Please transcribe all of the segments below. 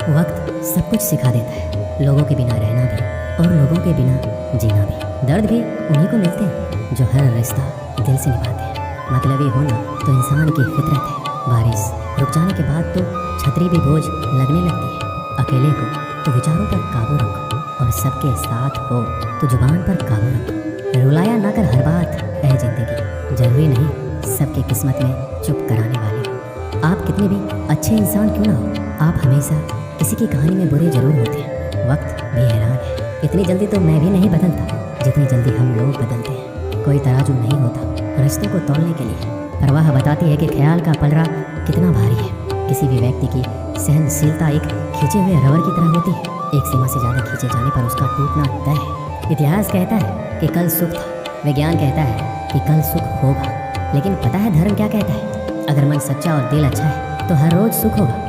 वक्त सब कुछ सिखा देता है, लोगों के बिना रहना भी और लोगों के बिना जीना भी। दर्द भी उन्हीं को मिलते हैं जो हर रिश्ता दिल से निभाते हैं। मतलबी होना तो इंसान की फितरत है। बारिश रुक जाने के बाद तो छतरी भी बोझ लगने लगती है। अकेले हो तो विचारों पर काबू रखो और सबके साथ हो तो जुबान पर काबू रखो। रुलाया ना कर हर बात है जिंदगी, जरूरी नहीं सबके किस्मत में चुप कराने वाली हो। आप कितने भी अच्छे इंसान क्यों ना हो, आप हमेशा किसी की कहानी में बुरे जरूर होते हैं। वक्त भी हैरान है, इतनी जल्दी तो मैं भी नहीं बदलता जितनी जल्दी हम लोग बदलते हैं। कोई तराजू नहीं होता रिश्तों को तौलने के लिए, परवाह बताती है कि ख्याल का पलड़ा कितना भारी है। किसी भी व्यक्ति की सहनशीलता एक खींचे हुए रबर की तरह होती है। एक सीमा से ज़्यादा खींचे जाने पर उसका टूटना तय है। इतिहास कहता है कि कल सुख था, विज्ञान कहता है कि कल सुख होगा, लेकिन पता है धर्म क्या कहता है? अगर मन सच्चा और दिल अच्छा है तो हर रोज़ सुख होगा।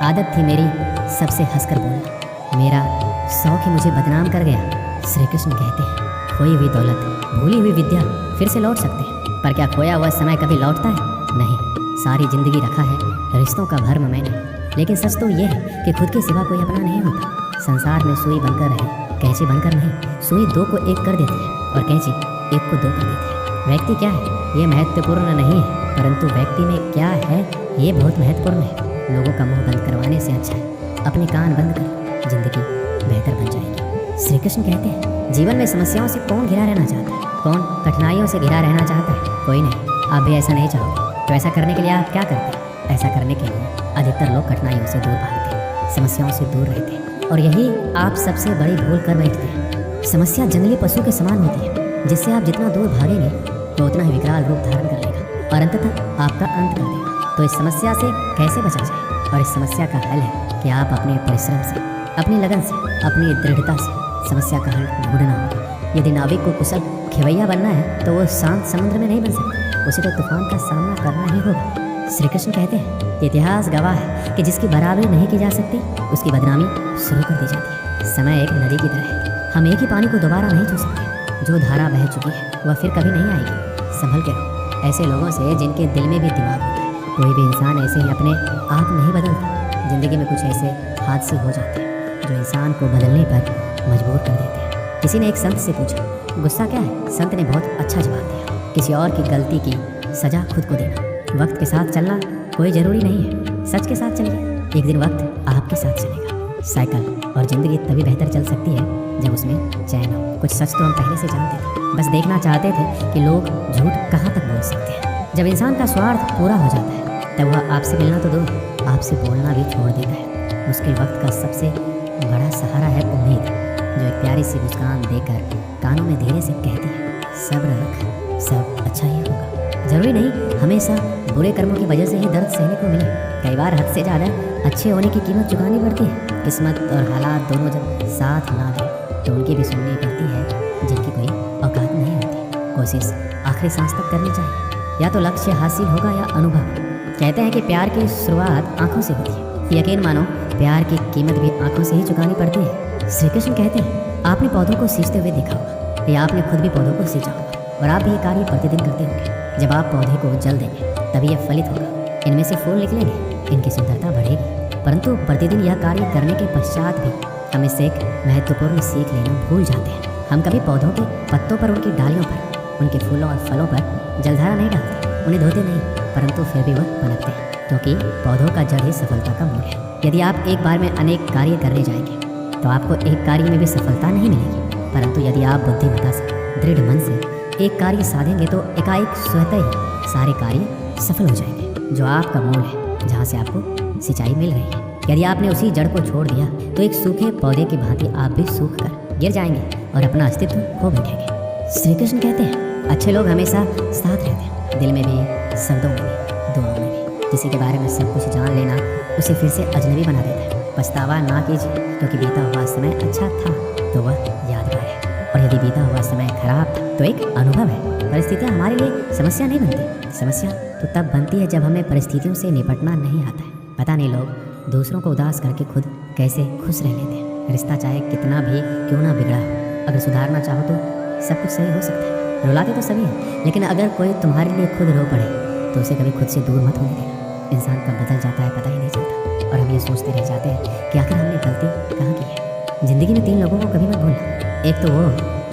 आदत थी मेरी सबसे हंसकर बोलना, मेरा शौक ही मुझे बदनाम कर गया। श्री कृष्ण कहते हैं खोई हुई दौलत, भूली हुई विद्या फिर से लौट सकते हैं, पर क्या खोया हुआ समय कभी लौटता है? नहीं। सारी जिंदगी रखा है रिश्तों का भर्म मैंने, लेकिन सच तो ये है कि खुद के सिवा कोई अपना नहीं होता। संसार में सुई बनकर रहे, कैंची बनकर नहीं। सुई दो को एक कर देती है और कैंची एक को दो कर देती है। व्यक्ति क्या है ये महत्वपूर्ण नहीं है, परंतु व्यक्ति में क्या है ये बहुत महत्वपूर्ण है। लोगों का मुंह बंद करवाने से अच्छा है अपने कान बंद कर, जिंदगी बेहतर बन जाएगी। श्री कृष्ण कहते हैं जीवन में समस्याओं से कौन घिरा रहना चाहता है, कौन कठिनाइयों से घिरा रहना चाहता है? कोई नहीं। आप भी ऐसा नहीं चाहोगे तो ऐसा करने के लिए आप क्या करते हैं? ऐसा करने के लिए अधिकतर लोग कठिनाइयों से दूर भागते हैं, समस्याओं से दूर रहते हैं, और यही आप सबसे बड़ी भूल कर बैठते हैं। समस्या जंगली पशु के समान होती है, जिससे आप जितना दूर भागेंगे तो उतना ही विकराल रूप धारण कर लेगा और अंततः आपका अंत कर देगा। तो इस समस्या से कैसे बचा जाए? और इस समस्या का हल है कि आप अपने परिश्रम से, अपनी लगन से, अपनी दृढ़ता से समस्या का हल ढूंढना होगा। यदि नाविक को कुशल खेवैया बनना है तो वो शांत समुद्र में नहीं बन सकता, उसे तो तूफान का सामना करना ही होगा। श्री कृष्ण कहते हैं इतिहास गवाह है कि जिसकी बराबरी नहीं की जा सकती उसकी बदनामी शुरू कर दी जाती है। समय एक नदी की तरह है, हम एक ही पानी को दोबारा नहीं छू सकते। जो धारा बह चुकी है वह फिर कभी नहीं आएगी। संभल के रहो ऐसे लोगों से जिनके दिल में भी दिमाग होता है। कोई भी इंसान ऐसे ही अपने आप नहीं बदलता। जिंदगी में कुछ ऐसे हादसे हो जाते हैं जो इंसान को बदलने पर मजबूर कर देते हैं। किसी ने एक संत से पूछा गुस्सा क्या है? संत ने बहुत अच्छा जवाब दिया, किसी और की गलती की सजा खुद को देना। वक्त के साथ चलना कोई ज़रूरी नहीं है, सच के साथ चलिए, एक दिन वक्त आपके साथ चलेगा। साइकिल और ज़िंदगी तभी बेहतर चल सकती है जब उसमें चैन हो। कुछ सच तो हम पहले से जानते थे, बस देखना चाहते थे कि लोग झूठ कहाँ तक बोल सकते हैं। जब इंसान का स्वार्थ पूरा हो जाता है तब वह आपसे मिलना तो दूर, आपसे बोलना भी छोड़ देता है। मुश्किल वक्त का सबसे बड़ा सहारा है उम्मीद, जो एक प्यारी सी मुस्कान देकर कानों में धीरे से कहती है सब्र रख, सब अच्छा ही होगा। जरूरी नहीं हमेशा बुरे कर्मों की वजह से ही दर्द सहने को मिले। कई बार हद से ज़्यादा अच्छे होने की कीमत चुकानी पड़ती है। किस्मत और हालात दोनों जब साथ ना दें तो उनकी भी सुननी पड़ती है जिनकी कोई औकात नहीं होती। कोशिश आखिरी सांस तक करनी चाहिए, या तो लक्ष्य हासिल होगा या अनुभव। कहते हैं कि प्यार की शुरुआत आंखों से होती है। यकीन मानो प्यार की कीमत भी आंखों से ही चुकानी पड़ती है। श्री कृष्ण कहते हैं आपने पौधों को सींचते हुए देखा होगा, या आपने खुद भी पौधों को सींचा होगा, और आप भी ये कार्य प्रतिदिन करते होंगे। जब आप पौधे को जल देंगे तभी यह फलित होगा, इनमें से फूल निकलेंगे, इनकी सुंदरता बढ़ेगी। परंतु प्रतिदिन यह कार्य करने के पश्चात भी हम इससे एक महत्वपूर्ण सीख लेना भूल जाते हैं। हम कभी पौधों के पत्तों पर, उनकी डालियों पर, उनके फूलों और फलों पर जलधारा नहीं डालते, उन्हें धोते नहीं, परंतु फिर भी वह पनपते हैं, क्योंकि पौधों का जड़ ही सफलता का मूल है। यदि आप एक बार में अनेक कार्य करने जाएंगे तो आपको एक कार्य में भी सफलता नहीं मिलेगी, परंतु यदि आप बुद्धिमत्ता से, दृढ़ मन से एक कार्य साधेंगे तो एकाएक स्वतः ही सारे कार्य सफल हो जाएंगे। जो आपका मूल है, जहाँ से आपको सिंचाई मिल रही है, यदि आपने उसी जड़ को छोड़ दिया तो एक सूखे पौधे की भांति आप भी सूख कर गिर जाएंगे और अपना अस्तित्व खो बैठेंगे। श्री कृष्ण कहते हैं अच्छे लोग हमेशा साथ रहते हैं, दिल में भी, शब्दों में भी, दुआओं में भी। किसी के बारे में सब कुछ जान लेना उसे फिर से अजनबी बना देता है। पछतावा ना कीजिए, क्योंकि बीता हुआ समय अच्छा था तो वह यादगार है, और यदि बीता हुआ समय खराब था तो एक अनुभव है। परिस्थितियाँ हमारे लिए समस्या नहीं बनती, समस्या तो तब बनती है जब हमें परिस्थितियों से निपटना नहीं आता है। पता नहीं लोग दूसरों को उदास करके खुद कैसे खुश रह लेते हैं। रिश्ता चाहे कितना भी क्यों ना बिगड़ा हो, अगर सुधारना चाहो तो सब कुछ सही हो सकता है। रुलाते तो सभी हैं, लेकिन अगर कोई तुम्हारे लिए खुद रो पड़े तो उसे कभी खुद से दूर मत होने देना। इंसान कब बदल जाता है पता ही नहीं चलता। हम ये सोचते रह जाते हैं कि आखिर हमने गलती कहाँ की है। ज़िंदगी में 3 लोगों को कभी मत भूलना। एक तो वो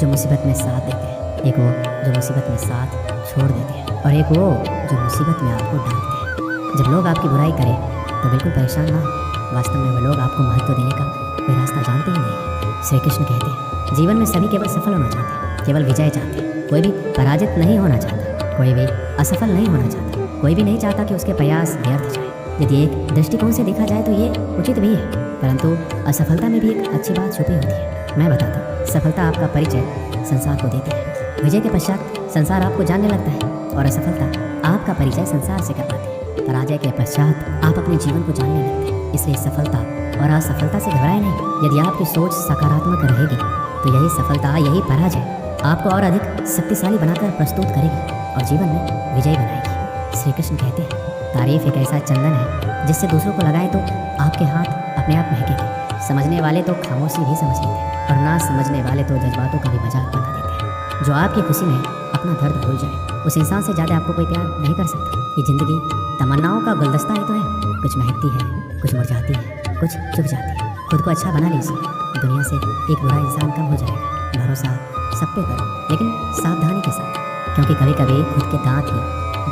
जो मुसीबत में साथ देते हैं, एक वो जो मुसीबत में साथ छोड़ देते हैं, और एक वो जो मुसीबत में आपको डांटते हैं। जब लोग आपकी बुराई करें तो बिल्कुल परेशान ना हो। वास्तव में वो लोग आपको महत्व देने का कोई रास्ता जानते ही नहीं। श्री कृष्ण कहते हैं जीवन में सभी केवल सफल होना चाहते हैं, केवल विजय चाहते हैं। कोई भी पराजित नहीं होना चाहता, कोई भी असफल नहीं होना चाहता, कोई भी नहीं चाहता कि उसके प्रयास व्यर्थ जाए। यदि एक दृष्टिकोण से देखा जाए तो ये उचित भी है, परंतु असफलता में भी एक अच्छी बात छुपी होती है। मैं बताता हूँ, सफलता आपका परिचय संसार को देती है। विजय के पश्चात संसार आपको जानने लगता है, और असफलता आपका परिचय संसार से करवाती है। पराजय के पश्चात आप अपने जीवन को जानने लगते हैं। इसलिए सफलता और असफलता से घबराए नहीं। यदि आपकी सोच सकारात्मक रहेगी तो यही सफलता, यही पराजय आपको और अधिक शक्तिशाली बनाकर प्रस्तुत करेगी और जीवन में विजय बनाएगी। श्री कृष्ण कहते हैं तारीफ एक ऐसा चंदन है जिससे दूसरों को लगाए तो आपके हाथ अपने आप महकेंगे। समझने वाले तो खामोशी भी समझ लेते हैं, और ना समझने वाले तो जज्बातों का भी मजाक बना देते हैं। जो आपकी खुशी में अपना दर्द भूल जाए, उस इंसान से ज़्यादा आपको कोई प्यार नहीं कर सकता। ये ज़िंदगी तमन्नाओं का गुलदस्ता ही तो है। कुछ महकती है, कुछ मुरझाती है, कुछ चुप जाती है। खुद को अच्छा बना लीजिए, दुनिया से एक बुरा इंसान कम हो जाएगा। भरोसा सब पे करो, लेकिन सावधानी के साथ, क्योंकि कभी कभी खुद के दांत ही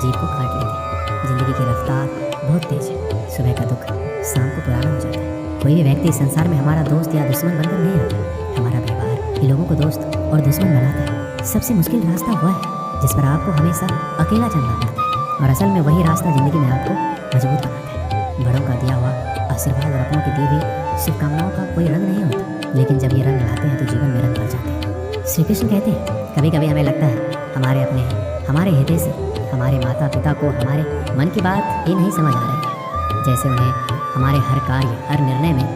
जीभ को काट लेते हैं। जिंदगी की रफ्तार बहुत तेज है। सुबह का दुख शाम को पुराना हो जाता है। कोई भी व्यक्ति संसार में हमारा दोस्त या दुश्मन बनकर नहीं आता। हमारा व्यवहार ही लोगों को दोस्त और दुश्मन बनाता है। सबसे मुश्किल रास्ता वह है जिस पर आपको हमेशा अकेला चलना पड़ता है, और असल में वही रास्ता जिंदगी में आपको मजबूत बनाता है। बड़ों का दिया हुआ आशीर्वाद और अपनों की दी हुई शुभकामनाओं का कोई रंग नहीं होता, लेकिन जब ये रंग लाते हैं तो जीवन में रंग भर जाते हैं। श्री कृष्ण कहते हैं कभी कभी हमें लगता है हमारे अपने, हमारे हिते से हमारे माता पिता को हमारे मन की बात ही नहीं समझ आ रही है, जैसे उन्हें हमारे हर कार्य, हर निर्णय में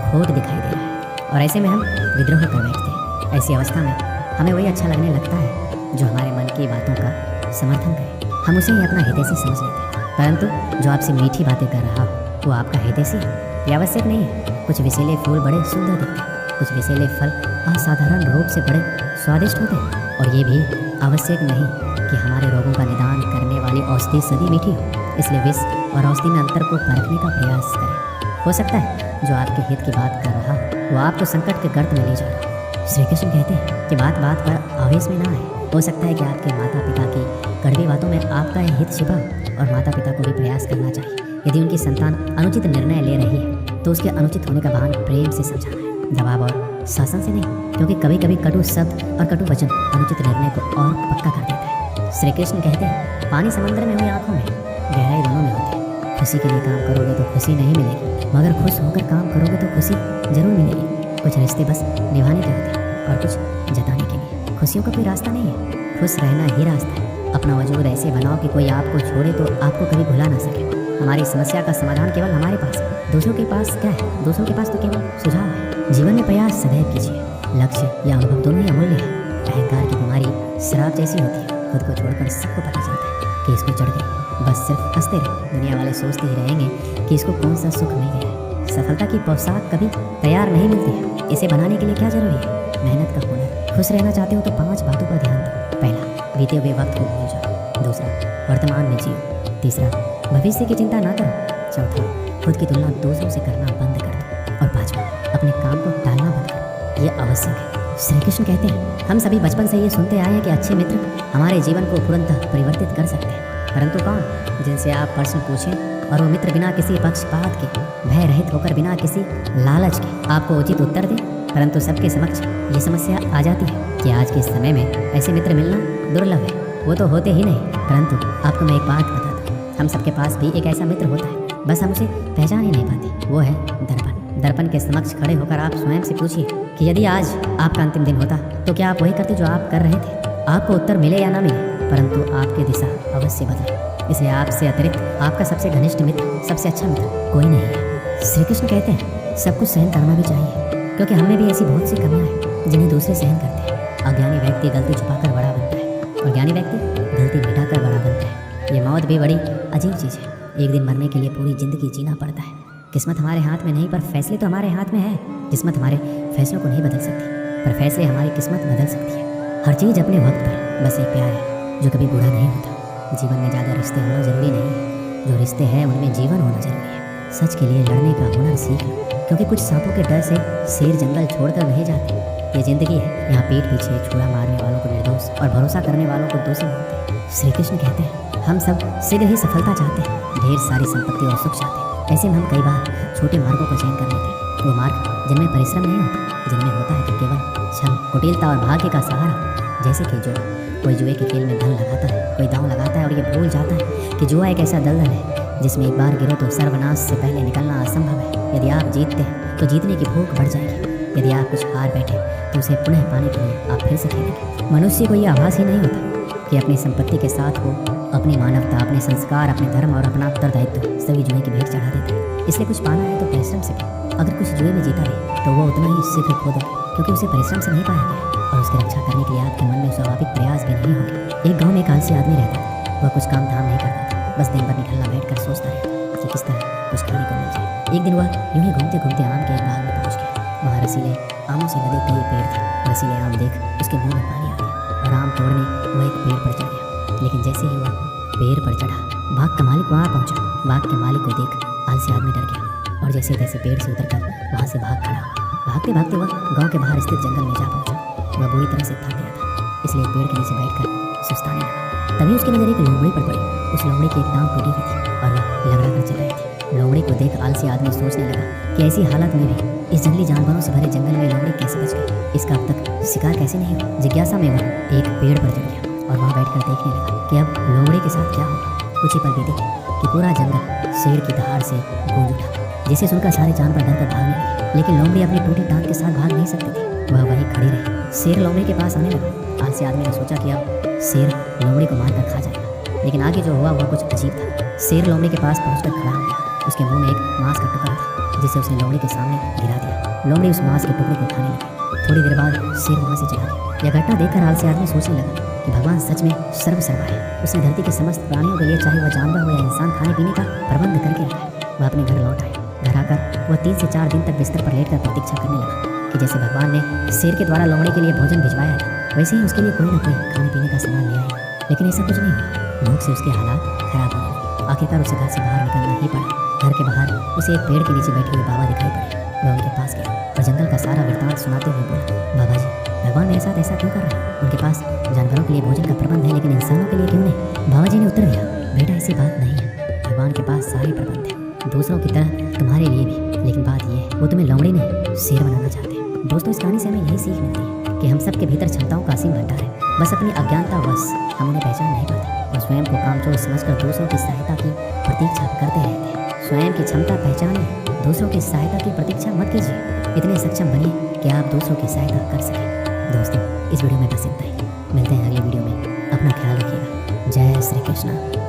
खोट दिखाई दे रहा है, और ऐसे में हम विद्रोह कर बैठते हैं। ऐसी अवस्था में हमें वही अच्छा लगने लगता है जो हमारे मन की बातों का समर्थन करे। हम उसे ही अपना हितैषी समझ लेते हैं, परंतु जो आपसे मीठी बातें कर रहा हो वो आपका हितैषी है, ये आवश्यक नहीं है। कुछ विषैले फूल बड़े सुंदर दिखते हैं, कुछ विषैले फल असाधारण रूप से बड़े स्वादिष्ट होते हैं, और ये भी आवश्यक नहीं कि हमारे रोगों का निदान करने वाली औषधि सदी मीठी हो। इसलिए विष और औषधि में अंतर को परखने का प्रयास करें। हो सकता है जो आपके हित की बात कर रहा हो वो आपको संकट के गर्त में ले जा रहा हो। श्री कृष्ण कहते हैं कि बात बात पर आवेश में ना आए। हो सकता है कि आपके माता पिता की कड़वी बातों में आपका हित छिपा, और माता पिता को भी प्रयास करना चाहिए। यदि उनकी संतान अनुचित निर्णय ले रही है तो उसके अनुचित होने का बहाना प्रेम से समझाना है, दबाव और शासन से नहीं, क्योंकि कभी कभी कटु शब्द और कटु वचन अनुचित निर्णय को और पक्का कर देता है। श्री कृष्ण कहते हैं पानी समंदर में हुई आंखों में गहराई दोनों में होती है। खुशी के लिए काम करोगे तो खुशी नहीं मिलेगी, मगर खुश होकर काम करोगे तो खुशी जरूर मिलेगी। कुछ रिश्ते बस निभाने के होते हैं और कुछ जताने के लिए। खुशियों का कोई रास्ता नहीं है, खुश रहना ही रास्ता है। अपना वजूद ऐसे बनाओ कि कोई आपको छोड़े तो आपको कभी भुला ना सके। हमारी समस्या का समाधान केवल हमारे पास है, दूसरों के पास क्या है? दूसरों के पास तो केवल सुझाव है। जीवन में प्रयास सदैव कीजिए, लक्ष्य या अनुभव दोनों ही अमूल्य है। अहंकार की बीमारी शराब जैसी होती है, खुद को छोड़कर सबको पता चलता है कि इसको चढ़ गई, बस सिर्फ हंसते रहे। दुनिया वाले सोचते ही रहेंगे कि इसको कौन सा सुख मिल गया है। सफलता की पोशाक कभी तैयार नहीं मिलती है, इसे बनाने के लिए क्या जरूरी है? मेहनत का हुनर। खुश रहना चाहते हो तो 5 बातों पर ध्यान दो। पहला, बीते हुए वक्त को भूल जाओ। दूसरा, वर्तमान में जियो। तीसरा, भविष्य की चिंता ना करो। चौथा, खुद की तुलना दूसरों से करना बंद कर दो। और पांचवा, अपने काम को टालना बंद करो। ये आवश्यक है। श्री कृष्ण कहते हैं हम सभी बचपन से ये सुनते आए हैं कि अच्छे मित्र हमारे जीवन को तुरंत परिवर्तित कर सकते हैं, परंतु कौन? जिनसे आप प्रश्न पूछें और वो मित्र बिना किसी पक्षपात के, भय रहित होकर, बिना किसी लालच के आपको उचित उत्तर दे। परंतु सबके समक्ष ये समस्या आ जाती है कि आज के समय में ऐसे मित्र मिलना दुर्लभ है। वो तो होते ही नहीं, परंतु आपको मैं एक बात बताता हूँ, हम सबके पास भी एक ऐसा मित्र होता है, बस हम उसे पहचान ही नहीं पाते। वो है दर्पण। दर्पण के समक्ष खड़े होकर आप स्वयं से पूछिए कि यदि आज आपका अंतिम दिन होता तो क्या आप वही करते जो आप कर रहे थे? आपको उत्तर मिले या ना मिले, परंतु आपकी दिशा अवश्य बदले। इसलिए आपसे अतिरिक्त आपका सबसे घनिष्ठ मित्र, सबसे अच्छा मित्र कोई नहीं है। श्री कृष्ण कहते हैं सब कुछ सहन करना भी चाहिए, क्योंकि हमें भी ऐसी बहुत सी कमियां हैं जिन्हें दूसरे सहन करते हैं। अज्ञानी व्यक्ति गलती छुपाकर बड़ा बनता है, और ज्ञानी व्यक्ति गलती मिटाकर बड़ा बनता है। ये मौत भी बड़ी अजीब चीज़ है। एक दिन मरने के लिए पूरी जिंदगी जीना पड़ता है। किस्मत हमारे हाथ में नहीं, पर फैसले तो हमारे हाथ में है। किस्मत हमारे फैसलों को नहीं बदल सकती, पर फैसले हमारी किस्मत बदल सकती है। हर चीज़ अपने वक्त पर। बस एक प्यार है जो कभी बूढ़ा नहीं होता। जीवन में ज़्यादा रिश्ते होना जरूरी नहीं है, जो रिश्ते हैं उनमें जीवन होना जरूरी है। सच के लिए लड़ने का हुनर सीख लो, क्योंकि कुछ सांपों के डर से शेर जंगल छोड़कर नहीं जाते। ये जिंदगी है, यहाँ पीठ पीछे छुरा मारने वालों को निर्दोष और भरोसा करने वालों को दोषी मानते हैं। श्री कृष्ण कहते हैं हम सब शीघ्र ही सफलता चाहते हैं, ढेर सारी संपत्ति और सुख चाहते हैं। ऐसे में हम कई बार छोटे मार्गों का चयन कर लेते हैं, वो मार्ग जिनमें परिश्रम नहीं होता, जिनमें होता है कि केवल छल, कुटिलता और भाग्य का सहारा। जैसे कि जुआ, कोई जुए के खेल में धन लगाता है, कोई दांव लगाता है और ये भूल जाता है कि जुआ एक ऐसा दलदल है जिसमें एक बार गिरो तो सर्वनाश से पहले निकलना असंभव है। यदि आप जीतते हैं तो जीतने की भूख बढ़ जाएगी, यदि आप कुछ हार बैठे तो उसे पुनः पाने के लिए आप फिर से खेलेंगे। मनुष्य को ये आभास ही नहीं होता कि अपनी संपत्ति के साथ वो अपनी मानवता, अपने संस्कार, अपने धर्म और अपना उत्तरदायित्व सभी जुए की भेंट चढ़ा देता है। इसलिए कुछ पाना है तो परिश्रम से पाओ। अगर कुछ जुए में जीता भी तो वो उतना ही शीघ्र खो दो, क्योंकि उसे परिश्रम से नहीं पाया गया और उसकी रक्षा करने के लिए आपके मन में स्वाभाविक प्रयास भी नहीं होंगे। एक गाँव में एक आलसी आदमी रहता था। वह कुछ काम धाम नहीं करता था, बस दिन भर निकलना बैठकर सोचता रहता कि किस तरह कुछ खाने को मिल जाए। एक दिन वह यूं ही घूमते घूमते आम के एक बाग में पहुंच गया। वहाँ रसीले आमों से लदे कई पेड़ थे। रसीले आम देख उसके मुंह में पानी आ गया और आम तोड़ने वह एक पेड़ पर चढ़ गया। लेकिन जैसे ही वह पेड़ पर चढ़ा, बाग का मालिक वहाँ पहुंचा। बाग के मालिक को देख आलसी आदमी डर गया और जैसे तैसे पेड़ से उतरकर वहाँ से भाग खड़ा हुआ। भागते भागते वह गाँव के बाहर स्थित जंगल में जा पहुंचा। वह बुरी तरह से थक गया था, इसलिए पेड़ के नीचे बैठकर सुस्ताने लगा। तभी उसकी नजर एक लोमड़ी पर पड़ी। उस लोमड़ी की एक टांग टूटी हुई थी और वह लंगड़ा कर चल रही थी। लोमड़ी को देख आलसी आदमी सोचने लगा कि ऐसी हालत में भी इस जंगली जानवरों से भरे जंगल में लोमड़ी कैसे बच गई, इसका अब तक शिकार कैसे नहीं हुआ। जिज्ञासा में वह एक पेड़ पर चढ़ गया और वहाँ बैठकर देखने लगा कि अब लोमड़ी के साथ क्या होगा। कुछ ही पल बीते कि पूरा जंगल शेर की दहाड़ से गूंज उठा, जिसे सुनकर सारे जानवर डरकर भागने लगे। लेकिन लोमड़ी अपनी टूटी टांग के साथ भाग नहीं सकती थी, वह वहीं खड़ी रही। शेर लोमड़ी के पास आने लगा। आलसी आदमी ने सोचा कि अब शेर लोमड़ी को मारकर खा जाएगा, लेकिन आगे जो हुआ वह कुछ अजीब था। शेर लोमड़ी के पास पहुंचकर खड़ा हो गया। उसके मुंह में एक मांस का टुकड़ा था, जिसे उसने लोमड़ी के सामने गिरा दिया। लोमड़ी उस मांस के टुकड़े को खाने लगी। थोड़ी देर बाद शेर वहाँ से चला गया। यह घटना देखकर आलसी आदमी सोचने लगा कि भगवान सच में सर्वसर्वा है। उसने धरती के समस्त प्राणियों के लिए, चाहे वह जानवर हो या इंसान, खाने पीने का प्रबंध करके रखा है। वह अपने घर लौट आया। घर आकर वह 3 से 4 दिन तक बिस्तर पर लेटकर प्रतीक्षा करने लगा कि जैसे भगवान ने शेर के द्वारा लोमड़ी के लिए भोजन भिजवाया था, वैसे ही उसके लिए कोई ना कोई खाने पीने का सामान ले आए। लेकिन ऐसा कुछ नहीं हुआ। भूख से उसके हालात खराब होने लगे। आखिरकार उसे घर से बाहर निकलना ही पड़ा। घर के बाहर उसे एक पेड़ के नीचे बैठे हुए बाबा दिखाई पड़े। वह उनके पास गया और जंगल का सारा वृत्तांत सुनाते हुए बोला, बाबा जी, भगवान मेरे साथ ऐसा क्यों कर रहे हैं? उनके पास जानवरों के लिए भोजन का प्रबंध है, लेकिन इंसानों के लिए क्यों नहीं? बाबा जी ने उत्तर दिया, बेटा ऐसी बात नहीं है। भगवान के पास सारे प्रबंध है, दूसरों की तरह तुम्हारे लिए भी। लेकिन बात यह है, वो तुम्हें लोमड़ी नहीं शेर बनाना चाहते हैं। दोस्तों, इस कहानी से हमें यही सीख मिलती है कि हम सबके भीतर क्षमताओं का असीम भंडार है, बस अपनी अज्ञानता वश हम उन्हें पहचान नहीं पाते और स्वयं को कामचोर समझकर दूसरों की सहायता की प्रतीक्षा करते रहते हैं। स्वयं की क्षमता पहचानिए, दूसरों की सहायता की प्रतीक्षा मत कीजिए। इतने सक्षम बनिए कि आप दूसरों की सहायता कर सकें। दोस्तों, इस वीडियो में बस इतना ही। मिलते हैं अगले वीडियो में। अपना ख्याल रखिएगा। जय श्री कृष्ण।